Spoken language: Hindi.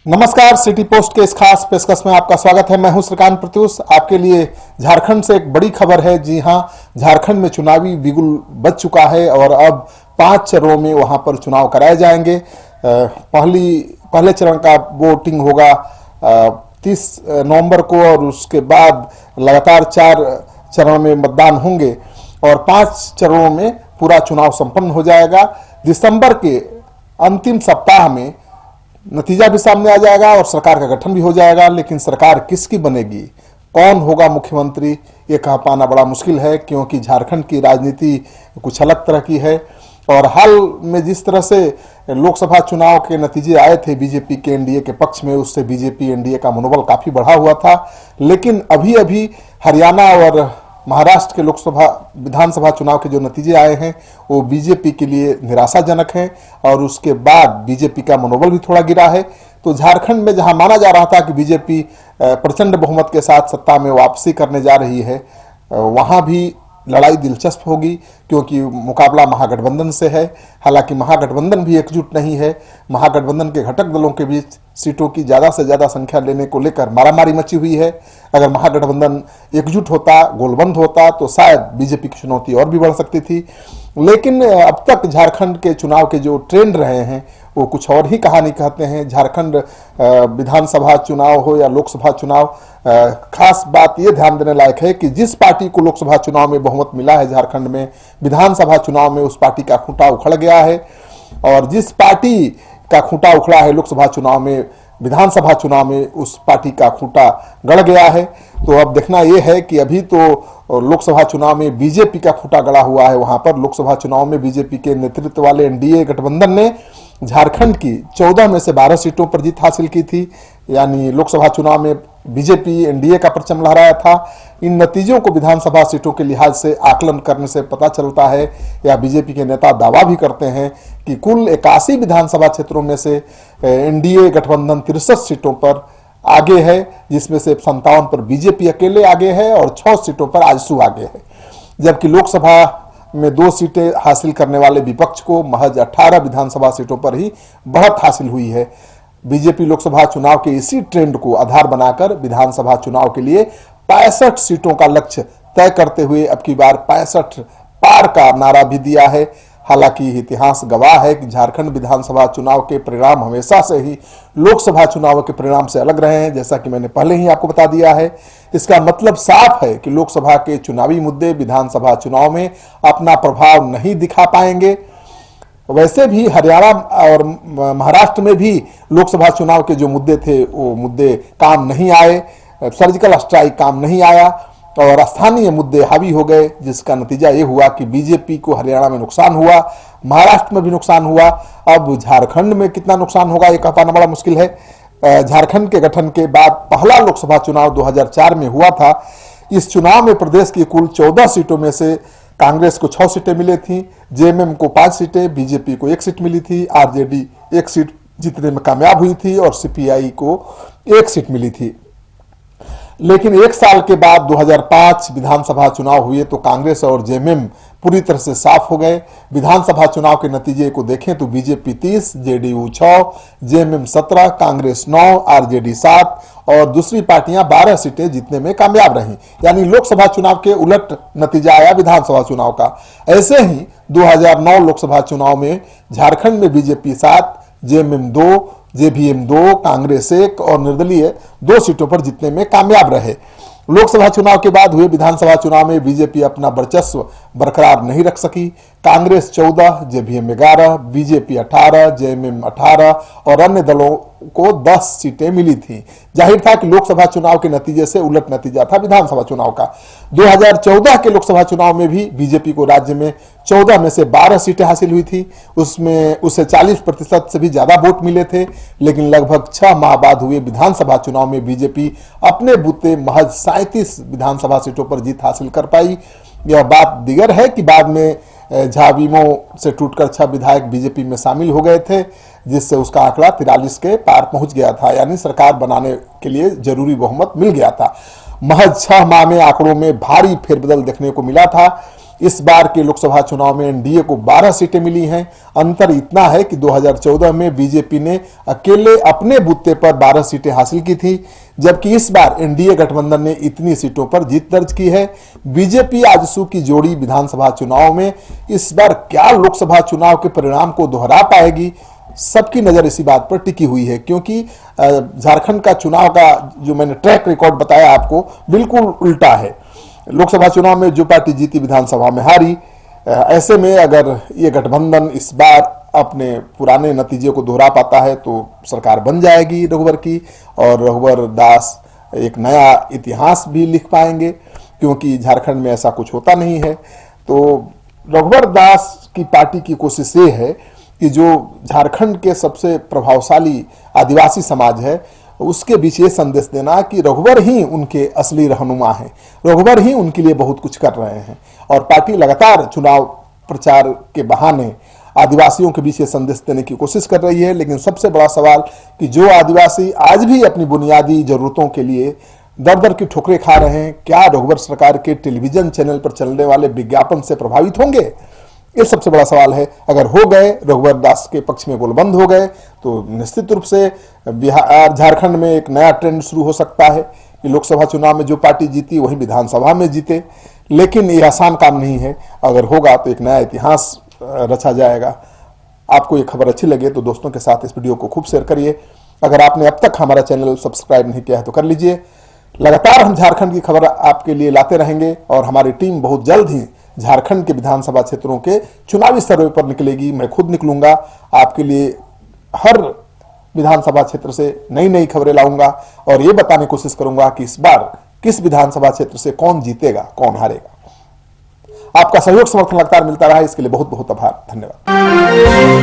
नमस्कार, सिटी पोस्ट के इस खास पेशकश में आपका स्वागत है। मैं हूं श्रीकांत प्रत्युष। आपके लिए झारखंड से एक बड़ी खबर है। जी हां, झारखंड में चुनावी बिगुल बज चुका है और अब 5 चरणों में वहां पर चुनाव कराए जाएंगे। पहले चरण का वोटिंग होगा 30 नवंबर को और उसके बाद लगातार 4 चरण में मतदान होंगे और 5 चरणों में पूरा चुनाव संपन्न हो जाएगा। दिसंबर के अंतिम सप्ताह में नतीजा भी सामने आ जाएगा और सरकार का गठन भी हो जाएगा। लेकिन सरकार किसकी बनेगी, कौन होगा मुख्यमंत्री, ये कह पाना बड़ा मुश्किल है, क्योंकि झारखंड की राजनीति कुछ अलग तरह की है। और हाल में जिस तरह से लोकसभा चुनाव के नतीजे आए थे बीजेपी के एनडीए के पक्ष में, उससे बीजेपी एनडीए का मनोबल काफी बढ़ा हुआ था। लेकिन अभी अभी हरियाणा और महाराष्ट्र के लोकसभा विधानसभा चुनाव के जो नतीजे आए हैं वो बीजेपी के लिए निराशाजनक हैं और उसके बाद बीजेपी का मनोबल भी थोड़ा गिरा है। तो झारखंड में जहां माना जा रहा था कि बीजेपी प्रचंड बहुमत के साथ सत्ता में वापसी करने जा रही है, वहां भी लड़ाई दिलचस्प होगी, क्योंकि मुकाबला महागठबंधन से है। हालांकि महागठबंधन भी एकजुट नहीं है। महागठबंधन के घटक दलों के बीच सीटों की ज़्यादा से ज़्यादा संख्या लेने को लेकर मारामारी मची हुई है। अगर महागठबंधन एकजुट होता, गोलबंद होता, तो शायद बीजेपी की चुनौती और भी बढ़ सकती थी। लेकिन अब तक झारखंड के चुनाव के जो ट्रेंड रहे हैं वो कुछ और ही कहानी कहते हैं। झारखंड विधानसभा चुनाव हो या लोकसभा चुनाव, खास बात ये ध्यान देने लायक है कि जिस पार्टी को लोकसभा चुनाव में बहुमत मिला है झारखंड में, विधानसभा चुनाव में उस पार्टी का खूंटा उखड़ गया है। और जिस पार्टी का खूंटा उखड़ा है लोकसभा चुनाव में, विधानसभा चुनाव में उस पार्टी का खूंटा गड़ गया है। तो अब देखना यह है कि अभी तो लोकसभा चुनाव में बीजेपी का खूंटा गड़ा हुआ है। वहां पर लोकसभा चुनाव में बीजेपी के नेतृत्व वाले एनडीए गठबंधन ने झारखंड की 14 में से 12 सीटों पर जीत हासिल की थी। यानी लोकसभा चुनाव में बीजेपी एनडीए का परचम लहराया था। इन नतीजों को विधानसभा सीटों के लिहाज से आकलन करने से पता चलता है, या बीजेपी के नेता दावा भी करते हैं कि कुल 81 विधानसभा क्षेत्रों में से एनडीए गठबंधन 63 सीटों पर आगे है, जिसमें से 57 पर बीजेपी अकेले आगे है और 6 सीटों पर आजसू आगे है। जबकि लोकसभा में 2 सीटें हासिल करने वाले विपक्ष को महज 18 विधानसभा सीटों पर ही बढ़त हासिल हुई है। बीजेपी लोकसभा चुनाव के इसी ट्रेंड को आधार बनाकर विधानसभा चुनाव के लिए 65 सीटों का लक्ष्य तय करते हुए अब की बार 65 पार का नारा भी दिया है। हालांकि इतिहास गवाह है कि झारखंड विधानसभा चुनाव के परिणाम हमेशा से ही लोकसभा चुनाव के परिणाम से अलग रहे हैं, जैसा कि मैंने पहले ही आपको बता दिया है। इसका मतलब साफ है कि लोकसभा के चुनावी मुद्दे विधानसभा चुनाव में अपना प्रभाव नहीं दिखा पाएंगे। वैसे भी हरियाणा और महाराष्ट्र में भी लोकसभा चुनाव के जो मुद्दे थे वो मुद्दे काम नहीं आए। सर्जिकल स्ट्राइक काम नहीं आया और स्थानीय मुद्दे हावी हो गए, जिसका नतीजा ये हुआ कि बीजेपी को हरियाणा में नुकसान हुआ, महाराष्ट्र में भी नुकसान हुआ। अब झारखंड में कितना नुकसान होगा ये कह पाना बड़ा मुश्किल है। झारखंड के गठन के बाद पहला लोकसभा चुनाव 2004 में हुआ था। इस चुनाव में प्रदेश की कुल 14 सीटों में से कांग्रेस को 6 सीटें मिली थी, जेएमएम को 5 सीटें, बीजेपी को 1 सीट मिली थी, आरजेडी 1 सीट जीतने में कामयाब हुई थी और सीपीआई को 1 सीट मिली थी। लेकिन 1 साल के बाद 2005 विधानसभा चुनाव हुए तो कांग्रेस और जेएमएम पूरी तरह से साफ हो गए। विधानसभा चुनाव के नतीजे को देखें तो BJP 30, JDU 6, JMM 17, Congress 9, RJD 7 और दूसरी पार्टियां 12 सीटें जीतने में कामयाब रहीं। यानी लोकसभा चुनाव के उलट नतीजा आया विधानसभा चुनाव का। ऐसे ही 2009 लोकसभा चुनाव में झारखंड में बीजेपी 7, जेएमएम 2, जेवीएम 2, कांग्रेस 1 और निर्दलीय 2 सीटों पर जीतने में कामयाब रहे। लोकसभा चुनाव के बाद हुए विधानसभा चुनाव में बीजेपी अपना वर्चस्व बरकरार नहीं रख सकी। कांग्रेस 14, जेवीएम 11, बीजेपी 18, जेएमएम 18 और अन्य दलों को 10 सीटें मिली थी। जाहिर था कि लोकसभा चुनाव के नतीजे से उलट नतीजा था विधानसभा चुनाव का। 2014 के लोकसभा चुनाव में भी बीजेपी को राज्य में 14 में से 12 सीटें हासिल हुई थी। उसमें उसे 40% से भी ज्यादा वोट मिले थे। लेकिन लगभग 6 माह बाद हुए विधानसभा चुनाव में बीजेपी अपने बूते महज 37 विधानसभा सीटों पर जीत हासिल कर पाई। यह बात दिगर है कि बाद में झाविमो से टूटकर 6 विधायक बीजेपी में शामिल हो गए थे, जिससे उसका आंकड़ा 43 के पार पहुंच गया था। यानी सरकार बनाने के लिए जरूरी बहुमत मिल गया था। महज 6 माह में आंकड़ों में भारी फेरबदल देखने को मिला था। इस बार के लोकसभा चुनाव में एनडीए को 12 सीटें मिली हैं। अंतर इतना है कि 2014 में बीजेपी ने अकेले अपने बूते पर 12 सीटें हासिल की थी, जबकि इस बार एनडीए गठबंधन ने इतनी सीटों पर जीत दर्ज की है। बीजेपी आजसू की जोड़ी विधानसभा चुनाव में इस बार क्या लोकसभा चुनाव के परिणाम को दोहरा पाएगी, सबकी नजर इसी बात पर टिकी हुई है, क्योंकि झारखंड का चुनाव का जो मैंने ट्रैक रिकॉर्ड बताया आपको बिल्कुल उल्टा है। लोकसभा चुनाव में जो पार्टी जीती विधानसभा में हारी। ऐसे में अगर ये गठबंधन इस बार अपने पुराने नतीजे को दोहरा पाता है तो सरकार बन जाएगी रघुवर की, और रघुवर दास एक नया इतिहास भी लिख पाएंगे, क्योंकि झारखंड में ऐसा कुछ होता नहीं है। तो रघुवर दास की पार्टी की कोशिश ये है कि जो झारखंड के सबसे प्रभावशाली आदिवासी समाज है उसके बीच ये संदेश देना कि रघुवर ही उनके असली रहनुमा हैं, रघुवर ही उनके लिए बहुत कुछ कर रहे हैं। और पार्टी लगातार चुनाव प्रचार के बहाने आदिवासियों के बीच ये संदेश देने की कोशिश कर रही है। लेकिन सबसे बड़ा सवाल कि जो आदिवासी आज भी अपनी बुनियादी जरूरतों के लिए दर दर की ठोकरें खा रहे हैं, क्या रघुवर सरकार के टेलीविजन चैनल पर चलने वाले विज्ञापन से प्रभावित होंगे? ये सबसे बड़ा सवाल है। अगर हो गए, रघुवर दास के पक्ष में गोलबंद हो गए, तो निश्चित रूप से बिहार झारखंड में एक नया ट्रेंड शुरू हो सकता है कि लोकसभा चुनाव में जो पार्टी जीती वही विधानसभा में जीते। लेकिन ये आसान काम नहीं है। अगर होगा तो एक नया इतिहास रचा जाएगा। आपको ये खबर अच्छी लगे तो दोस्तों के साथ इस वीडियो को खूब शेयर करिए। अगर आपने अब तक हमारा चैनल सब्सक्राइब नहीं किया है तो कर लीजिए। लगातार हम झारखंड की खबर आपके लिए लाते रहेंगे और हमारी टीम बहुत जल्द ही झारखंड के विधानसभा क्षेत्रों के चुनावी सर्वे पर निकलेगी। मैं खुद निकलूंगा, आपके लिए हर विधानसभा क्षेत्र से नई नई खबरें लाऊंगा और ये बताने की कोशिश करूंगा कि इस बार किस विधानसभा क्षेत्र से कौन जीतेगा, कौन हारेगा। आपका सहयोग समर्थन लगातार मिलता रहा, इसके लिए बहुत बहुत आभार, धन्यवाद।